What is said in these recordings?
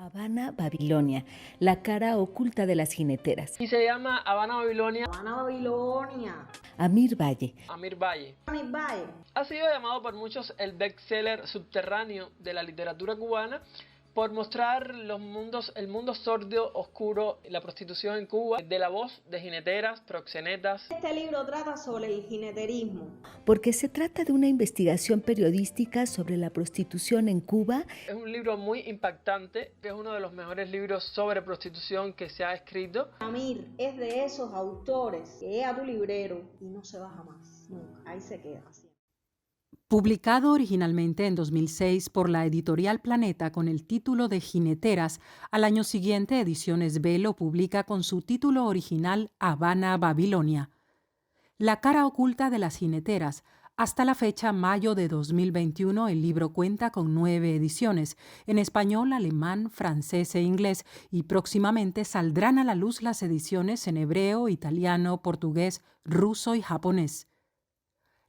Habana, Babilonia, la cara oculta de las jineteras. Y se llama Habana, Babilonia. Habana, Babilonia. Amir Valle. Amir Valle. Amir Valle. Ha sido llamado por muchos el bestseller subterráneo de la literatura cubana por mostrar el mundo sórdido, oscuro, la prostitución en Cuba, de la voz de jineteras, proxenetas. Este libro trata sobre el jineterismo. Porque se trata de una investigación periodística sobre la prostitución en Cuba. Es un libro muy impactante, que es uno de los mejores libros sobre prostitución que se ha escrito. Amir es de esos autores que llega a tu librero y no se baja más, nunca, ahí se queda así. Publicado originalmente en 2006 por la editorial Planeta con el título de Jineteras, al año siguiente Ediciones B lo publica con su título original Habana, Babilonia. La cara oculta de las jineteras. Hasta la fecha, mayo de 2021, el libro cuenta con 9 ediciones, en español, alemán, francés e inglés, y próximamente saldrán a la luz las ediciones en hebreo, italiano, portugués, ruso y japonés.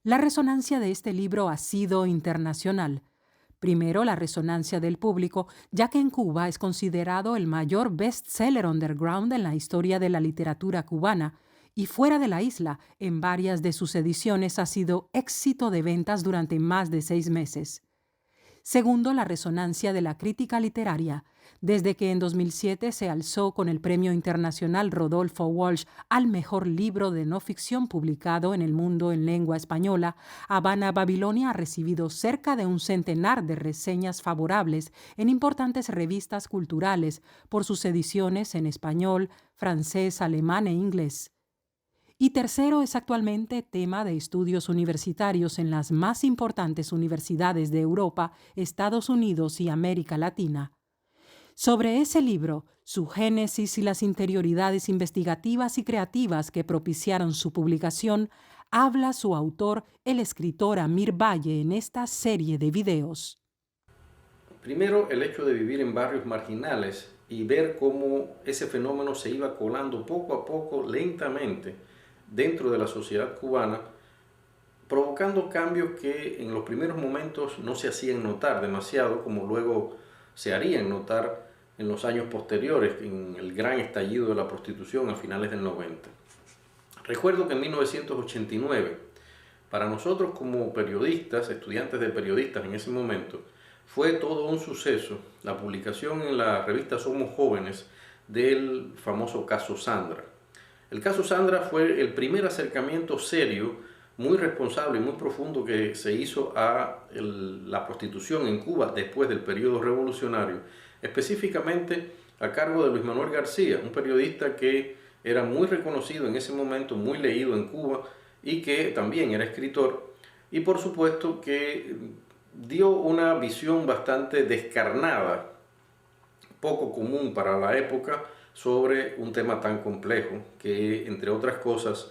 La resonancia de este libro ha sido internacional. Primero, la resonancia del público, ya que en Cuba es considerado el mayor bestseller underground en la historia de la literatura cubana, y fuera de la isla, en varias de sus ediciones ha sido éxito de ventas durante más de 6 meses. Segundo, la resonancia de la crítica literaria. Desde que en 2007 se alzó con el Premio Internacional Rodolfo Walsh al mejor libro de no ficción publicado en el mundo en lengua española, Habana, Babilonia ha recibido cerca de un centenar de reseñas favorables en importantes revistas culturales por sus ediciones en español, francés, alemán e inglés. Y tercero, es actualmente tema de estudios universitarios en las más importantes universidades de Europa, Estados Unidos y América Latina. Sobre ese libro, su génesis y las interioridades investigativas y creativas que propiciaron su publicación, habla su autor, el escritor Amir Valle, en esta serie de videos. Primero, el hecho de vivir en barrios marginales y ver cómo ese fenómeno se iba colando poco a poco, lentamente, dentro de la sociedad cubana, provocando cambios que en los primeros momentos no se hacían notar demasiado, como luego se harían notar en los años posteriores, en el gran estallido de la prostitución a finales del 90. Recuerdo que en 1989, para nosotros como periodistas, estudiantes de periodistas en ese momento, fue todo un suceso la publicación en la revista Somos Jóvenes del famoso caso Sandra. El caso Sandra fue el primer acercamiento serio, muy responsable y muy profundo que se hizo a la prostitución en Cuba después del periodo revolucionario, específicamente a cargo de Luis Manuel García, un periodista que era muy reconocido en ese momento, muy leído en Cuba y que también era escritor, y por supuesto que dio una visión bastante descarnada, poco común para la época, sobre un tema tan complejo que, entre otras cosas,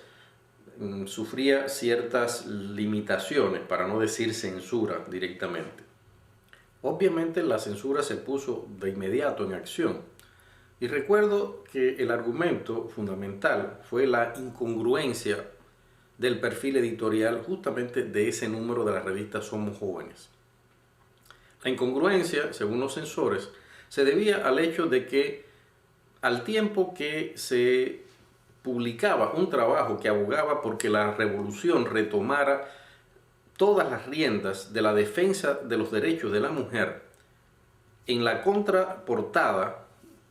sufría ciertas limitaciones, para no decir censura directamente. Obviamente la censura se puso de inmediato en acción, y recuerdo que el argumento fundamental fue la incongruencia del perfil editorial justamente de ese número de la revista Somos Jóvenes. La incongruencia, según los censores, se debía al hecho de que al tiempo que se publicaba un trabajo que abogaba porque la revolución retomara todas las riendas de la defensa de los derechos de la mujer, en la contraportada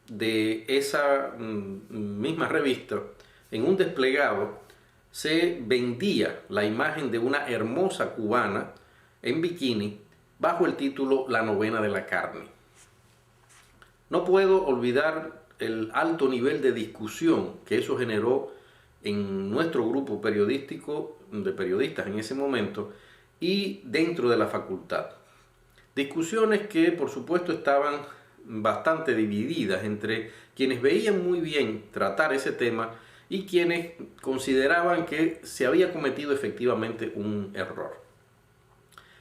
de esa misma revista, en un desplegado, se vendía la imagen de una hermosa cubana en bikini bajo el título La novena de la carne. No puedo olvidar el alto nivel de discusión que eso generó en nuestro grupo periodístico de periodistas en ese momento y dentro de la facultad. Discusiones que por supuesto estaban bastante divididas entre quienes veían muy bien tratar ese tema y quienes consideraban que se había cometido efectivamente un error.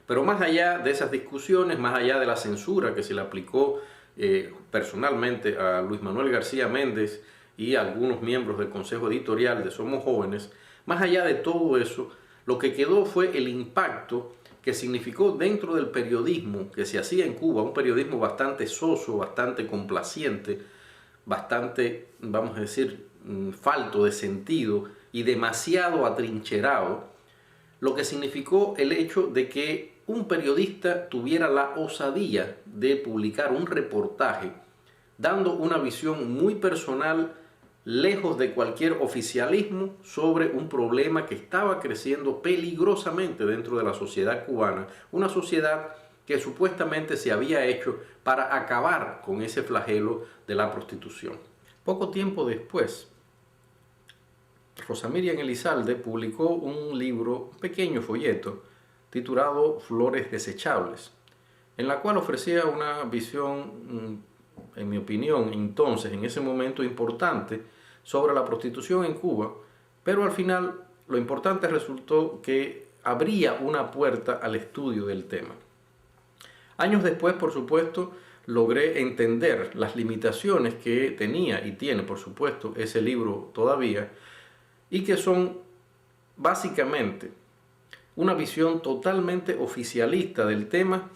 Pero más allá de esas discusiones, más allá de la censura que se le aplicó personalmente a Luis Manuel García Méndez y a algunos miembros del Consejo Editorial de Somos Jóvenes, más allá de todo eso, lo que quedó fue el impacto que significó dentro del periodismo que se hacía en Cuba, un periodismo bastante soso, bastante complaciente, bastante, vamos a decir, falto de sentido y demasiado atrincherado, lo que significó el hecho de que un periodista tuviera la osadía de publicar un reportaje dando una visión muy personal, lejos de cualquier oficialismo, sobre un problema que estaba creciendo peligrosamente dentro de la sociedad cubana, una sociedad que supuestamente se había hecho para acabar con ese flagelo de la prostitución. Poco tiempo después, Rosa Miriam Elizalde publicó un libro, un pequeño folleto, titulado Flores Desechables, en la cual ofrecía una visión, en mi opinión, entonces, en ese momento importante, sobre la prostitución en Cuba, pero al final lo importante resultó que abría una puerta al estudio del tema. Años después, por supuesto, logré entender las limitaciones que tenía y tiene, por supuesto, ese libro todavía, y que son básicamente una visión totalmente oficialista del tema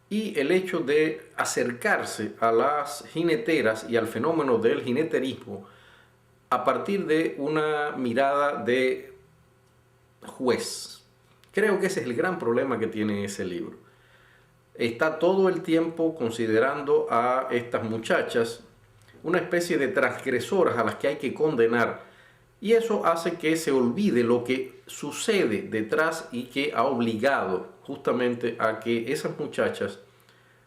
y el hecho de acercarse a las jineteras y al fenómeno del jineterismo a partir de una mirada de juez. Creo que ese es el gran problema que tiene ese libro. Está todo el tiempo considerando a estas muchachas una especie de transgresoras a las que hay que condenar, y eso hace que se olvide lo que sucede detrás y que ha obligado justamente a que esas muchachas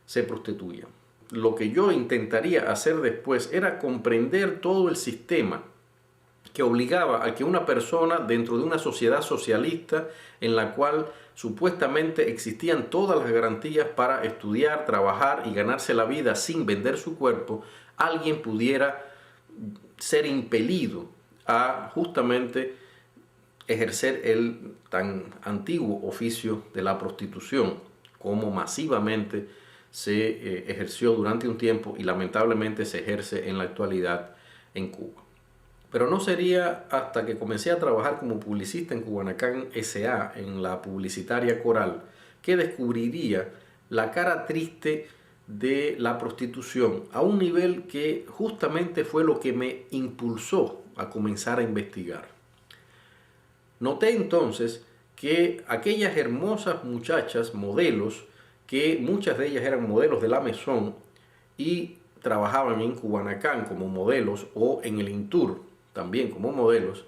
se prostituyan. Lo que yo intentaría hacer después era comprender todo el sistema que obligaba a que una persona dentro de una sociedad socialista en la cual supuestamente existían todas las garantías para estudiar, trabajar y ganarse la vida sin vender su cuerpo, alguien pudiera ser impelido a justamente ejercer el tan antiguo oficio de la prostitución, como masivamente se ejerció durante un tiempo y lamentablemente se ejerce en la actualidad en Cuba. Pero no sería hasta que comencé a trabajar como publicista en Cubanacán S.A., en la publicitaria Coral, que descubriría la cara triste de la prostitución a un nivel que justamente fue lo que me impulsó a comenzar a investigar. Noté entonces que aquellas hermosas muchachas, modelos, que muchas de ellas eran modelos de la Maison y trabajaban en Cubanacán como modelos o en el Intur también como modelos,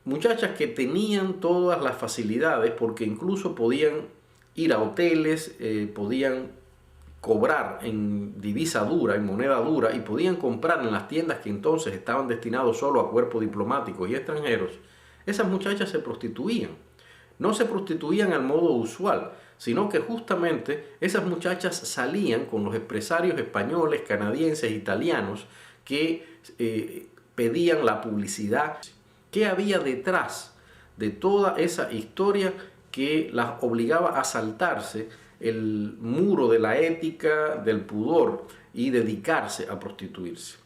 muchachas que tenían todas las facilidades porque incluso podían ir a hoteles, podían cobrar en divisa dura, en moneda dura, y podían comprar en las tiendas que entonces estaban destinados solo a cuerpos diplomáticos y extranjeros. Esas muchachas se prostituían. No se prostituían al modo usual, sino que justamente esas muchachas salían con los empresarios españoles, canadienses, italianos que pedían la publicidad. ¿Qué había detrás de toda esa historia que las obligaba a saltarse el muro de la ética, del pudor y dedicarse a prostituirse?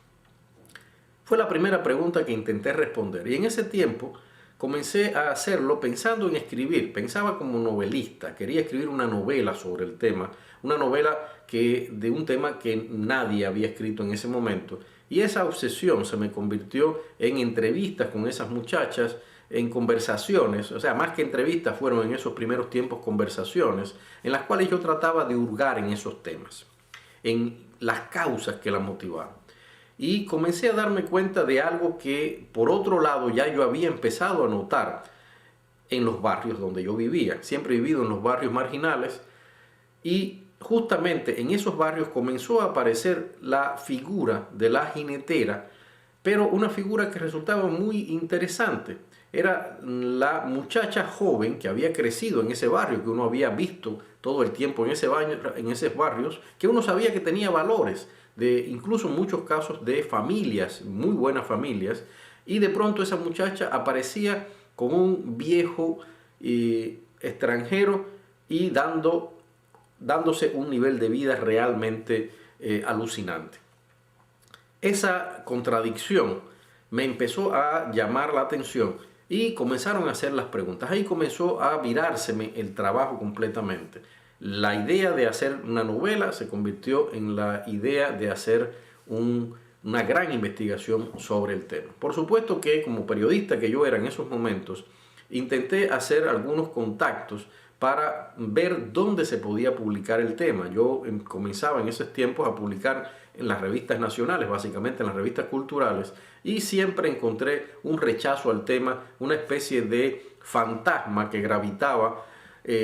Fue la primera pregunta que intenté responder, y en ese tiempo comencé a hacerlo pensando en escribir. Pensaba como novelista, quería escribir una novela sobre el tema, una novela de un tema que nadie había escrito en ese momento, y esa obsesión se me convirtió en entrevistas con esas muchachas, en conversaciones, o sea, más que entrevistas fueron en esos primeros tiempos conversaciones en las cuales yo trataba de hurgar en esos temas, en las causas que la motivaban. Y comencé a darme cuenta de algo que, por otro lado, ya yo había empezado a notar en los barrios donde yo vivía. Siempre he vivido en los barrios marginales y justamente en esos barrios comenzó a aparecer la figura de la jinetera, pero una figura que resultaba muy interesante. Era la muchacha joven que había crecido en ese barrio, que uno había visto todo el tiempo en esos barrios, que uno sabía que tenía valores, de incluso en muchos casos de familias, muy buenas familias, y de pronto esa muchacha aparecía con un viejo extranjero y dándose un nivel de vida realmente alucinante. Esa contradicción me empezó a llamar la atención y comenzaron a hacer las preguntas. Ahí comenzó a virárseme el trabajo completamente. La idea de hacer una novela se convirtió en la idea de hacer una gran investigación sobre el tema. Por supuesto que como periodista que yo era en esos momentos, intenté hacer algunos contactos para ver dónde se podía publicar el tema. Yo comenzaba en esos tiempos a publicar en las revistas nacionales, básicamente en las revistas culturales, y siempre encontré un rechazo al tema, una especie de fantasma que gravitaba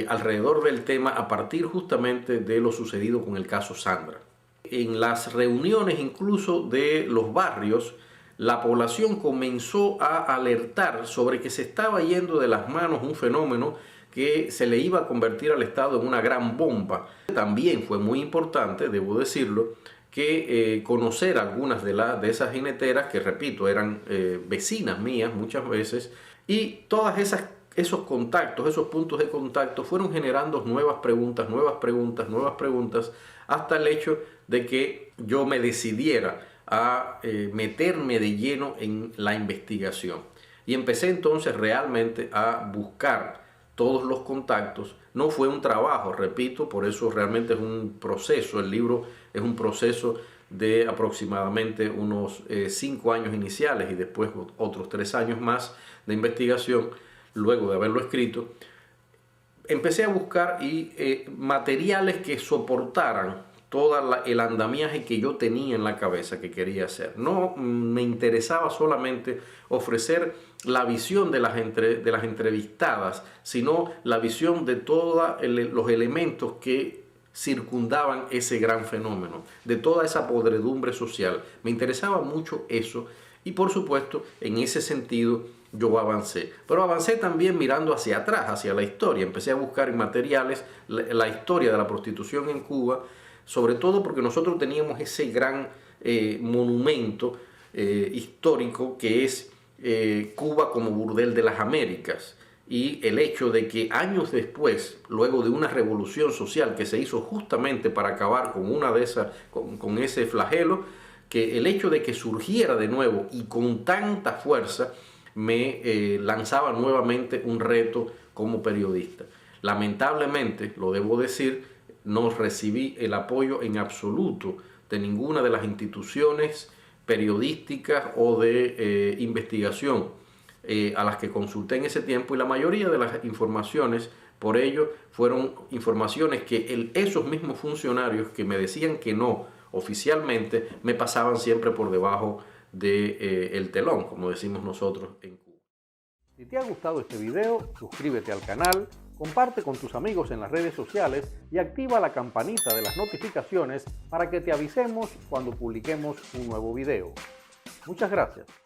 alrededor del tema a partir justamente de lo sucedido con el caso Sandra. En las reuniones incluso de los barrios, la población comenzó a alertar sobre que se estaba yendo de las manos un fenómeno que se le iba a convertir al Estado en una gran bomba. También fue muy importante, debo decirlo, que conocer algunas de esas jineteras, que repito, eran vecinas mías muchas veces, y todas esos contactos, esos puntos de contacto fueron generando nuevas preguntas, hasta el hecho de que yo me decidiera a meterme de lleno en la investigación. Y empecé entonces realmente a buscar todos los contactos. No fue un trabajo, repito, por eso realmente es un proceso. El libro es un proceso de aproximadamente unos 5 años iniciales y después otros 3 años más de investigación, luego de haberlo escrito. Empecé a buscar materiales que soportaran todo el andamiaje que yo tenía en la cabeza que quería hacer. No me interesaba solamente ofrecer la visión de las entrevistadas, sino la visión de todos los elementos que circundaban ese gran fenómeno, de toda esa podredumbre social. Me interesaba mucho eso y por supuesto en ese sentido yo avancé. Pero avancé también mirando hacia atrás, hacia la historia. Empecé a buscar en materiales la historia de la prostitución en Cuba, sobre todo porque nosotros teníamos ese gran monumento histórico que es Cuba como burdel de las Américas, y el hecho de que años después, luego de una revolución social que se hizo justamente para acabar con ese flagelo, que el hecho de que surgiera de nuevo y con tanta fuerza me lanzaba nuevamente un reto como periodista. Lamentablemente, lo debo decir, no recibí el apoyo en absoluto de ninguna de las instituciones periodísticas o de investigación a las que consulté en ese tiempo, y la mayoría de las informaciones, por ello, fueron informaciones que esos mismos funcionarios que me decían que no oficialmente, me pasaban siempre por debajo del telón, como decimos nosotros en Cuba. Si te ha gustado este video, suscríbete al canal, comparte con tus amigos en las redes sociales y activa la campanita de las notificaciones para que te avisemos cuando publiquemos un nuevo video. Muchas gracias.